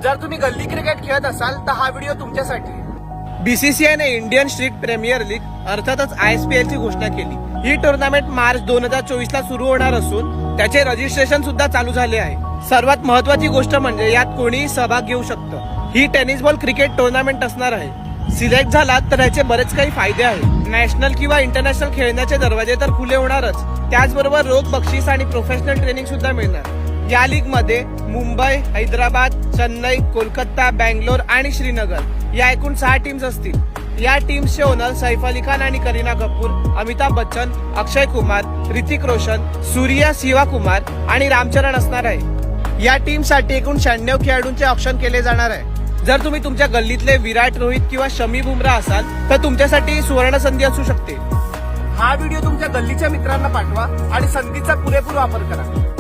जर तुम्ही गल्ली क्रिकेट खेळत असाल तर हा व्हिडिओ तुमच्यासाठी. बीसीसीआयने इंडियन स्ट्रीट प्रीमियर लीग अर्थातच ISPL ची घोषणा केली. ही टुर्नामेंट मार्च 2024 ला सुरू होणार असून त्याचे रजिस्ट्रेशन सुद्धा चालू झाले आहे. सर्वात महत्वाची गोष्ट म्हणजे यात कोणीही सहभाग घेऊ शकतं. ही टेनिस बॉल क्रिकेट टुर्नामेंट असणार आहे. सिलेक्ट झालात तर याचे बरेच काही फायदे आहेत. नॅशनल किंवा इंटरनॅशनल खेळण्याचे दरवाजे तर खुले होणारच, त्याचबरोबर रोख बक्षीस आणि प्रोफेशनल ट्रेनिंग सुद्धा मिळणार. या लीग मध्ये मुंबई, हैदराबाद, चेन्नई, कोलकाता, बँगलोर आणि श्रीनगर या एकूण 6 टीम्स असतील. या टीम्सचे ओनर सैफ अली खान आणि करीना कपूर, अमिताभ बच्चन, अक्षय कुमार, ऋतिक रोशन, सूर्या सिवा कुमार आणि रामचरण असणार आहे. या टीमसाठी एकूण 96 खेळाडूंचे ऑप्शन केले जाणार आहे. जर तुम्ही तुमच्या गल्लीतले विराट, रोहित किंवा शमी बुमराह असाल तर तुमच्यासाठी सुवर्ण संधी असू शकते. हा व्हिडिओ तुमच्या गल्लीच्या मित्रांना पाठवा आणि संधीचा पुरेपूर वापर करा.